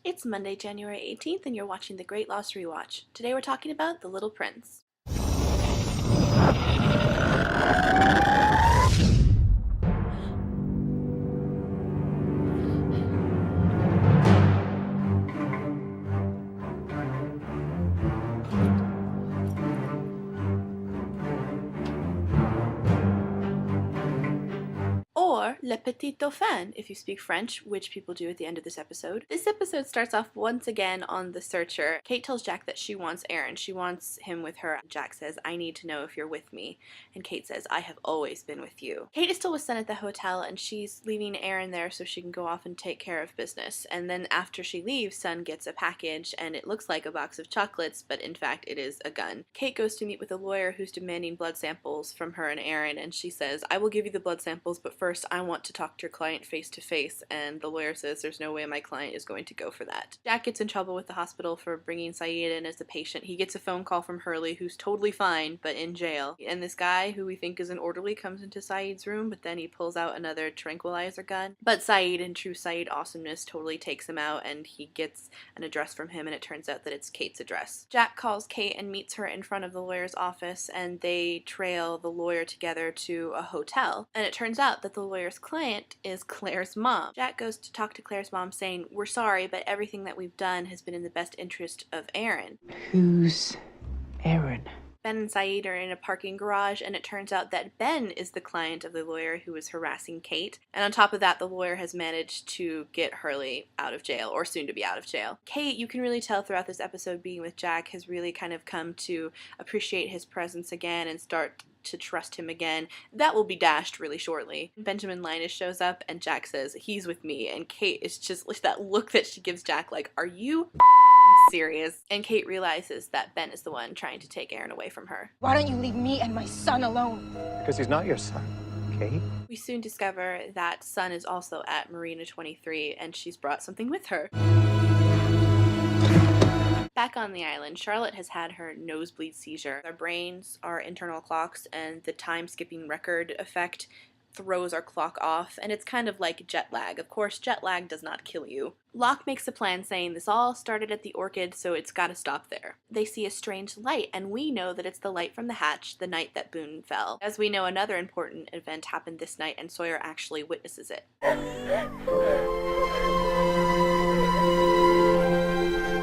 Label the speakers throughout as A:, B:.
A: It's Monday, January 18th, and you're watching The Great Lost Rewatch. Today we're talking about The Little Prince. Or Le Petit Dauphin, if you speak French, which people do at the end of this episode. This episode starts off once again on the searcher. Kate tells Jack that she wants Aaron. She wants him with her. Jack says, "I need to know if you're with me." And Kate says, "I have always been with you." Kate is still with Sun at the hotel, and she's leaving Aaron there so she can go off and take care of business. And then after she leaves, Sun gets a package, and it looks like a box of chocolates, but in fact it is a gun. Kate goes to meet with a lawyer who's demanding blood samples from her and Aaron, and she says, "I will give you the blood samples, but first I want to talk to your client face to face," and the lawyer says there's no way my client is going to go for that. Jack gets in trouble with the hospital for bringing Saeed in as a patient. He gets a phone call from Hurley, who's totally fine but in jail, and this guy who we think is an orderly comes into Saeed's room, but then he pulls out another tranquilizer gun. But Saeed, in true Saeed awesomeness, totally takes him out, and he gets an address from him, and it turns out that it's Kate's address. Jack calls Kate and meets her in front of the lawyer's office, and they trail the lawyer together to a hotel, and it turns out that the lawyer's client is Claire's mom. Jack goes to talk to Claire's mom saying, "We're sorry, but everything that we've done has been in the best interest of Aaron."
B: Who's Aaron?
A: Ben and Saeed are in a parking garage, and it turns out that Ben is the client of the lawyer who is harassing Kate. And on top of that, the lawyer has managed to get Hurley out of jail, or soon to be out of jail. Kate, you can really tell throughout this episode being with Jack, has really kind of come to appreciate his presence again and start to trust him again. That will be dashed really shortly. Benjamin Linus shows up, and Jack says, "He's with me," and Kate is just like that look that she gives Jack, like, "Are you serious?" And Kate realizes that Ben is the one trying to take Aaron away from her.
C: Why don't you leave me and my son alone?
D: Because he's not your son, Kate.
A: We soon discover that Sun is also at Marina 23, and she's brought something with her. Back on the island, Charlotte has had her nosebleed seizure. Our brains are internal clocks, and the time-skipping record effect throws our clock off, and it's kind of like jet lag. Of course, jet lag does not kill you. Locke makes a plan saying this all started at the Orchid, so it's gotta stop there. They see a strange light, and we know that it's the light from the hatch the night that Boone fell. As we know, another important event happened this night, and Sawyer actually witnesses it.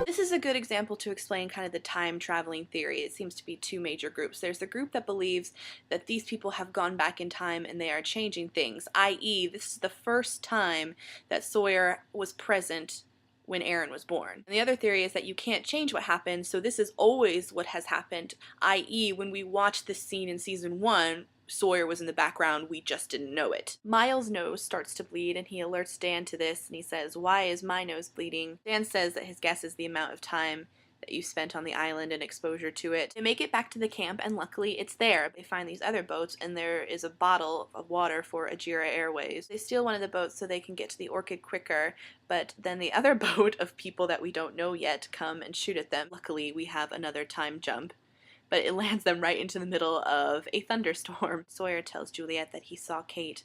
A: This is a good example to explain kind of the time traveling theory. It seems to be two major groups. There's the group that believes that these people have gone back in time and they are changing things, i.e. this is the first time that Sawyer was present when Aaron was born. And the other theory is that you can't change what happened, so this is always what has happened, i.e. when we watch this scene in season 1, Sawyer was in the background, we just didn't know it. Miles' nose starts to bleed, and he alerts Dan to this, and he says, "Why is my nose bleeding?" Dan says that his guess is the amount of time that you spent on the island and exposure to it. They make it back to the camp, and luckily it's there. They find these other boats, and there is a bottle of water for Ajira Airways. They steal one of the boats so they can get to the Orchid quicker, but then the other boat of people that we don't know yet come and shoot at them. Luckily, we have another time jump, but it lands them right into the middle of a thunderstorm. Sawyer tells Juliet that he saw Kate,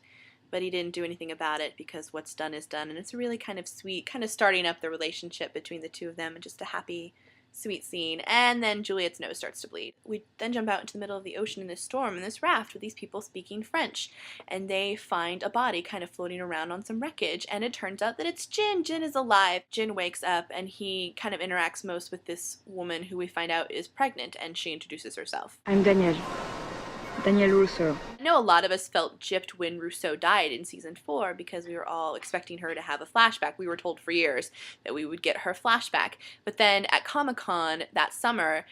A: but he didn't do anything about it because what's done is done, and it's a really kind of sweet, kind of starting up the relationship between the two of them, and just a happy, sweet scene. And then Juliet's nose starts to bleed. We then jump out into the middle of the ocean in this storm, in this raft with these people speaking French, and they find a body kind of floating around on some wreckage, and it turns out that it's Jin. Jin is alive. Jin wakes up, and he kind of interacts most with this woman who we find out is pregnant, and she introduces herself.
B: I'm Danielle. Danielle Rousseau.
A: I know a lot of us felt gypped when Rousseau died in season 4 because we were all expecting her to have a flashback. We were told for years that we would get her flashback. But then at Comic-Con that summer,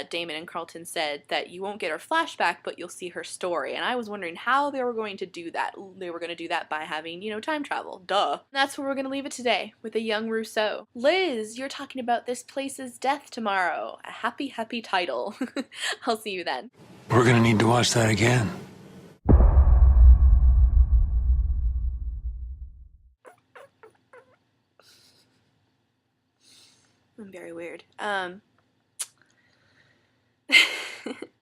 A: Damon and Carlton said that you won't get her flashback, but you'll see her story. And I was wondering how they were going to do that. They were going to do that by having, time travel. Duh. And that's where we're going to leave it today, with a young Rousseau. Liz, you're talking about This Place's Death tomorrow. A happy, happy title. I'll see you then.
E: We're gonna need to watch that again.
A: I'm very weird.